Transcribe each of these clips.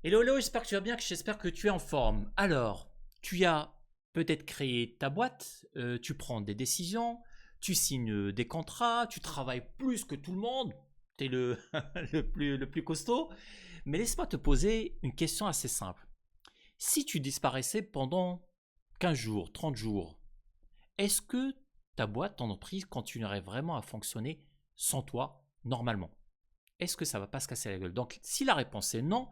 Hello, hello, j'espère que tu vas bien, j'espère que tu es en forme. Alors, tu as peut-être créé ta boîte, tu prends des décisions, tu signes des contrats, tu travailles plus que tout le monde, tu es le plus costaud. Mais laisse-moi te poser une question assez simple. Si tu disparaissais pendant 15 jours, 30 jours, est-ce que ta boîte, ton entreprise continuerait vraiment à fonctionner sans toi normalement? Est-ce que ça va pas se casser la gueule? Donc, si la réponse est non,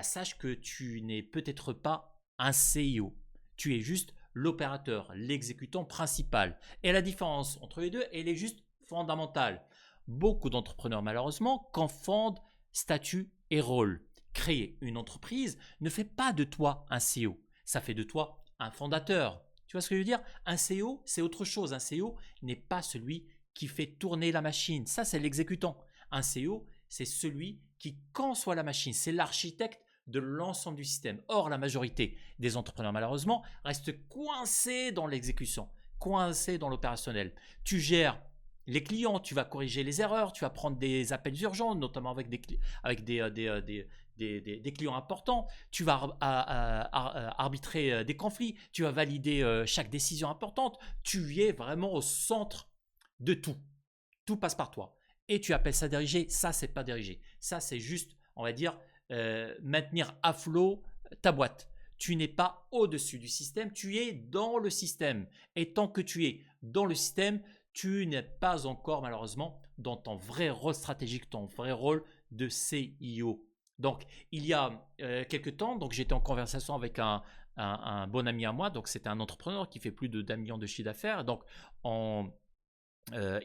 sache que tu n'es peut-être pas un CIO. Tu es juste l'opérateur, l'exécutant principal. Et la différence entre les deux, elle est juste fondamentale. Beaucoup d'entrepreneurs, malheureusement, confondent statut et rôle. Créer une entreprise ne fait pas de toi un CEO. Ça fait de toi un fondateur. Tu vois ce que je veux dire? Un CEO, c'est autre chose. Un CEO n'est pas celui qui fait tourner la machine. Ça, c'est l'exécutant. Un CEO, c'est celui qui conçoit la machine, c'est l'architecte de l'ensemble du système. Or, la majorité des entrepreneurs, malheureusement, restent coincés dans l'exécution, coincés dans l'opérationnel. Tu gères les clients, tu vas corriger les erreurs, tu vas prendre des appels urgents, notamment avec des clients importants, tu vas arbitrer des conflits, tu vas valider chaque décision importante, tu es vraiment au centre de tout. Tout passe par toi. Et tu appelles ça diriger, ça c'est pas diriger. Ça c'est juste, on va dire, maintenir à flot ta boîte. Tu n'es pas au-dessus du système, tu es dans le système. Et tant que tu es dans le système, tu n'es pas encore malheureusement dans ton vrai rôle stratégique, ton vrai rôle de CIO. Donc, il y a quelques temps, donc j'étais en conversation avec un bon ami à moi, donc c'était un entrepreneur qui fait plus d'un million de chiffre d'affaires. Donc,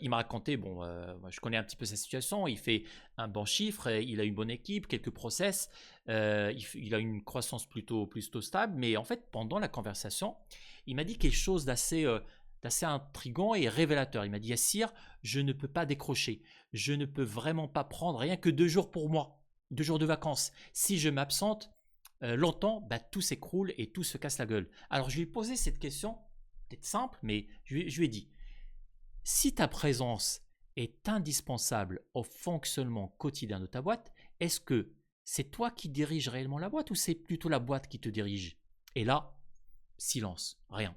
il m'a raconté, bon, je connais un petit peu sa situation, il fait un bon chiffre, il a une bonne équipe, quelques process, il a une croissance plutôt stable, mais en fait, pendant la conversation, il m'a dit quelque chose d'assez intriguant et révélateur. Il m'a dit, Yassir, je ne peux pas décrocher, je ne peux vraiment pas prendre rien que 2 jours pour moi, 2 jours de vacances. Si je m'absente longtemps, tout s'écroule et tout se casse la gueule. Alors, je lui ai posé cette question, peut-être simple, mais je lui ai dit, si ta présence est indispensable au fonctionnement quotidien de ta boîte, est-ce que c'est toi qui diriges réellement la boîte ou c'est plutôt la boîte qui te dirige? Et là, silence, rien.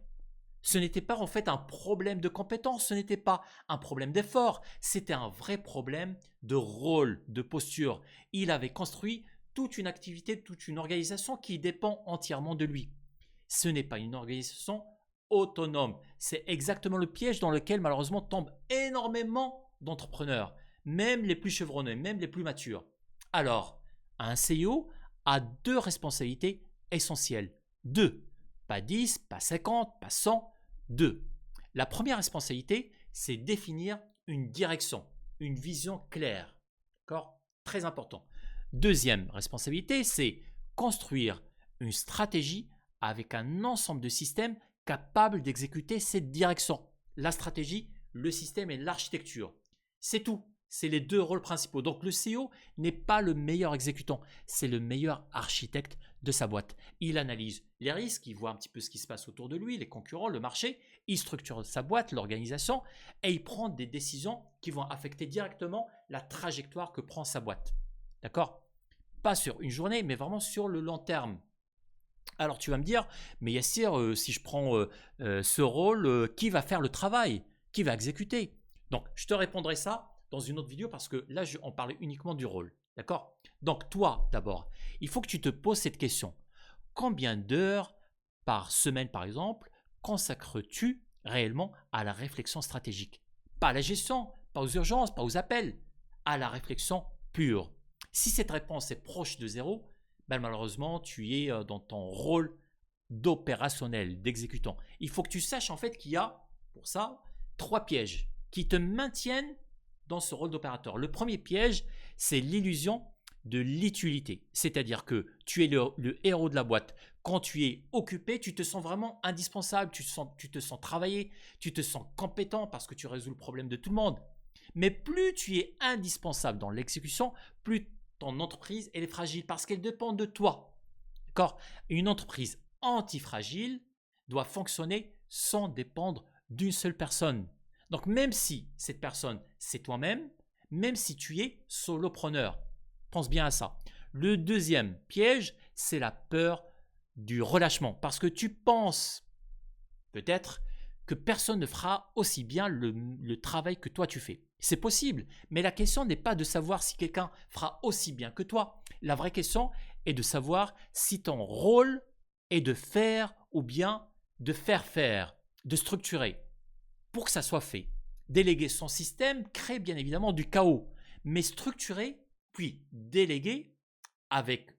Ce n'était pas en fait un problème de compétence, ce n'était pas un problème d'effort, c'était un vrai problème de rôle, de posture. Il avait construit toute une activité, toute une organisation qui dépend entièrement de lui. Ce n'est pas une organisation autonome. C'est exactement le piège dans lequel malheureusement tombent énormément d'entrepreneurs, même les plus chevronnés, même les plus matures. Alors, un CEO a deux responsabilités essentielles. Deux, pas 10, pas 50, pas 100, deux. La première responsabilité, c'est définir une direction, une vision claire. D'accord? Très important. Deuxième responsabilité, c'est construire une stratégie avec un ensemble de systèmes capables d'exécuter cette direction. La stratégie, le système et l'architecture. C'est tout. C'est les deux rôles principaux. Donc le CEO n'est pas le meilleur exécutant, c'est le meilleur architecte de sa boîte. Il analyse les risques, il voit un petit peu ce qui se passe autour de lui, les concurrents, le marché, il structure sa boîte, l'organisation, et il prend des décisions qui vont affecter directement la trajectoire que prend sa boîte. D'accord? Pas sur une journée, mais vraiment sur le long terme. Alors tu vas me dire, mais Yassir, si je prends ce rôle, qui va faire le travail? Qui va exécuter? Donc je te répondrai ça dans une autre vidéo parce que là, on parlait uniquement du rôle. D'accord? Donc toi, d'abord, il faut que tu te poses cette question. Combien d'heures par semaine, par exemple, consacres-tu réellement à la réflexion stratégique? Pas à la gestion, pas aux urgences, pas aux appels, à la réflexion pure. Si cette réponse est proche de zéro, malheureusement, tu es dans ton rôle d'opérationnel, d'exécutant. Il faut que tu saches en fait qu'il y a, pour ça, trois pièges qui te maintiennent dans ce rôle d'opérateur. Le premier piège, c'est l'illusion de l'utilité. C'est-à-dire que tu es le héros de la boîte. Quand tu es occupé, tu te sens vraiment indispensable, tu te sens travailler, tu te sens compétent parce que tu résous le problème de tout le monde. Mais plus tu es indispensable dans l'exécution, plus ton entreprise elle est fragile parce qu'elle dépend de toi. D'accord? Une entreprise antifragile doit fonctionner sans dépendre d'une seule personne. Donc même si cette personne c'est toi-même, même si tu es solopreneur, pense bien à ça. Le deuxième piège, c'est la peur du relâchement. Parce que tu penses peut-être que personne ne fera aussi bien le travail que toi tu fais. C'est possible, mais la question n'est pas de savoir si quelqu'un fera aussi bien que toi. La vraie question est de savoir si ton rôle est de faire ou bien de faire, de structurer pour que ça soit fait. Déléguer son système crée bien évidemment du chaos, mais structurer puis déléguer avec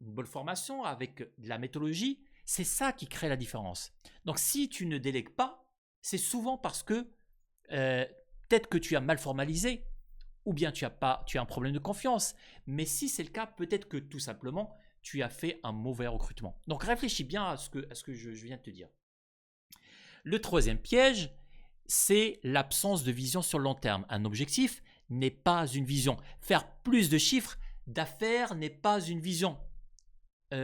une bonne formation, avec de la méthodologie, c'est ça qui crée la différence. Donc si tu ne délègues pas, c'est souvent parce que euh, peut-être que tu as mal formalisé ou bien tu as un problème de confiance. Mais si c'est le cas, peut-être que tout simplement, tu as fait un mauvais recrutement. Donc réfléchis bien à ce que je viens de te dire. Le troisième piège, c'est l'absence de vision sur le long terme. Un objectif n'est pas une vision. Faire plus de chiffres d'affaires n'est pas une vision.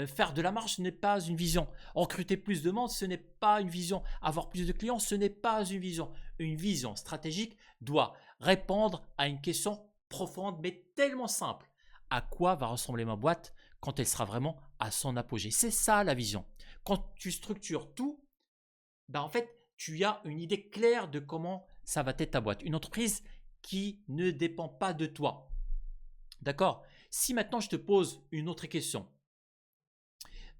Faire de la marge, ce n'est pas une vision. Recruter plus de monde, ce n'est pas une vision. Avoir plus de clients, ce n'est pas une vision. Une vision stratégique doit répondre à une question profonde, mais tellement simple. À quoi va ressembler ma boîte quand elle sera vraiment à son apogée? C'est ça la vision. Quand tu structures tout, ben en fait, tu as une idée claire de comment ça va être ta boîte. Une entreprise qui ne dépend pas de toi. D'accord? Si maintenant je te pose une autre question,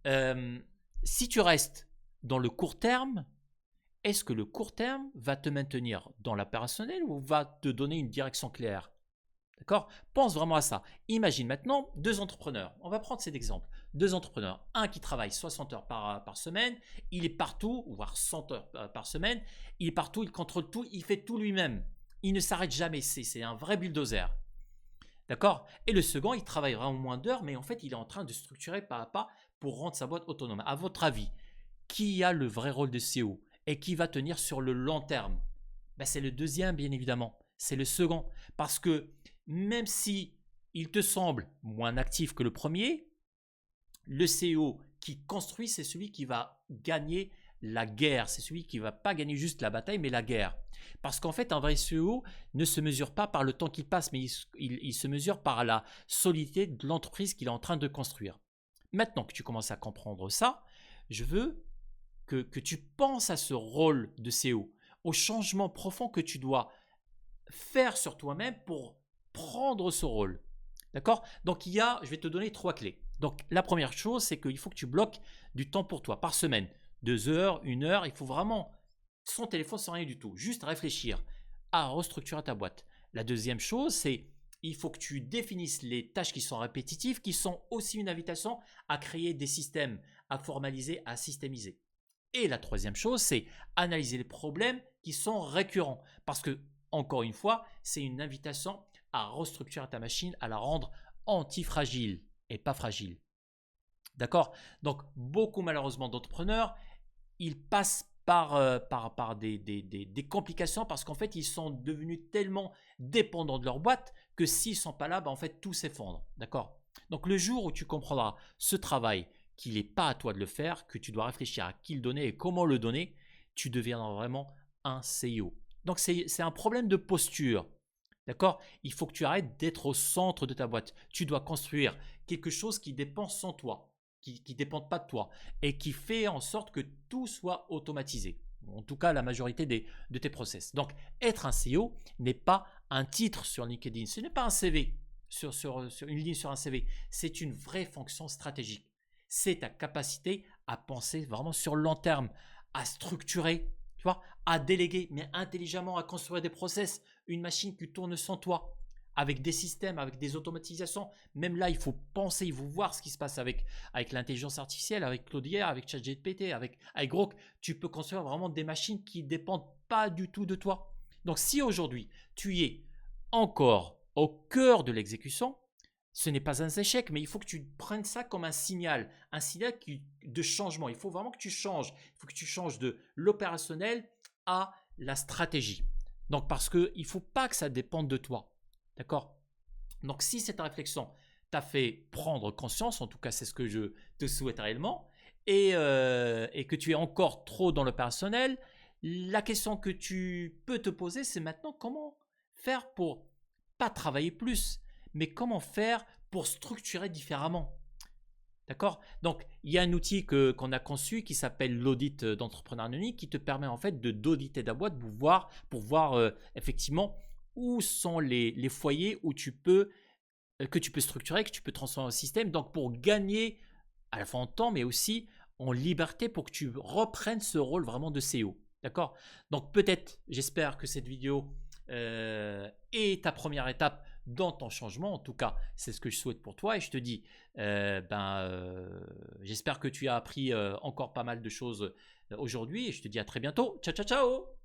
euh, si tu restes dans le court terme, est-ce que le court terme va te maintenir dans l'opérationnel ou va te donner une direction claire? D'accord? Pense vraiment à ça. Imagine maintenant deux entrepreneurs. On va prendre cet exemple. Deux entrepreneurs. Un qui travaille 60 heures par semaine. Il est partout, voire 100 heures par semaine. Il est partout, il contrôle tout, il fait tout lui-même. Il ne s'arrête jamais. C'est un vrai bulldozer. D'accord? Et le second, il travaille vraiment moins d'heures, mais en fait, il est en train de structurer pas à pas pour rendre sa boîte autonome. À votre avis, qui a le vrai rôle de CEO et qui va tenir sur le long terme? Ben, c'est le deuxième, bien évidemment. C'est le second. Parce que même si il te semble moins actif que le premier, le CEO qui construit, c'est celui qui va gagner la guerre. C'est celui qui ne va pas gagner juste la bataille, mais la guerre. Parce qu'en fait, un vrai CEO ne se mesure pas par le temps qu'il passe, mais il se mesure par la solidité de l'entreprise qu'il est en train de construire. Maintenant que tu commences à comprendre ça, je veux que tu penses à ce rôle de CEO, au changement profond que tu dois faire sur toi-même pour prendre ce rôle. D'accord? Donc je vais te donner trois clés. Donc la première chose, c'est qu'il faut que tu bloques du temps pour toi par semaine. 2 heures, 1 heure, il faut vraiment, sans téléphone, sans rien du tout, juste réfléchir à restructurer ta boîte. La deuxième chose, c'est il faut que tu définisses les tâches qui sont répétitives, qui sont aussi une invitation à créer des systèmes, à formaliser, à systémiser. Et la troisième chose, c'est analyser les problèmes qui sont récurrents. Parce que, encore une fois, c'est une invitation à restructurer ta machine, à la rendre antifragile et pas fragile. D'accord? Donc, beaucoup malheureusement d'entrepreneurs, ils passent par des complications parce qu'en fait, ils sont devenus tellement dépendants de leur boîte que s'ils ne sont pas là, ben, en fait, tout s'effondre. D'accord? Donc, le jour où tu comprendras ce travail, qu'il n'est pas à toi de le faire, que tu dois réfléchir à qui le donner et comment le donner, tu deviendras vraiment un CEO. Donc, c'est un problème de posture. D'accord? Il faut que tu arrêtes d'être au centre de ta boîte. Tu dois construire quelque chose qui dépend sans toi, qui ne dépend pas de toi et qui fait en sorte que tout soit automatisé. En tout cas, la majorité de tes process. Donc, être un CEO n'est pas un titre sur LinkedIn. Ce n'est pas un CV, sur une ligne sur un CV. C'est une vraie fonction stratégique. C'est ta capacité à penser vraiment sur le long terme, à structurer, tu vois, à déléguer, mais intelligemment, à construire des process, une machine qui tourne sans toi, avec des systèmes, avec des automatisations. Même là, il faut penser, il faut voir ce qui se passe avec l'intelligence artificielle, avec Claude hier, avec ChatGPT, avec Grok. Tu peux construire vraiment des machines qui ne dépendent pas du tout de toi. Donc, si aujourd'hui, tu es encore au cœur de l'exécution, ce n'est pas un échec, mais il faut que tu prennes ça comme un signal de changement. Il faut vraiment que tu changes. Il faut que tu changes de l'opérationnel à la stratégie. Donc, parce qu'il ne faut pas que ça dépende de toi. D'accord? Donc, si cette réflexion t'a fait prendre conscience, en tout cas, c'est ce que je te souhaite réellement, et que tu es encore trop dans l'opérationnel, la question que tu peux te poser, c'est maintenant comment faire pour pas travailler plus, mais comment faire pour structurer différemment. D'accord? Donc, il y a un outil qu'on a conçu qui s'appelle l'audit d'entrepreneur anonyme qui te permet en fait d'auditer ta boîte pour voir effectivement où sont les foyers où que tu peux structurer, que tu peux transformer en système. Donc, pour gagner à la fois en temps, mais aussi en liberté pour que tu reprennes ce rôle vraiment de CEO. D'accord? Donc, peut-être, j'espère que cette vidéo est ta première étape dans ton changement. En tout cas, c'est ce que je souhaite pour toi. Et je te dis, j'espère que tu as appris encore pas mal de choses aujourd'hui. Et je te dis à très bientôt. Ciao, ciao, ciao!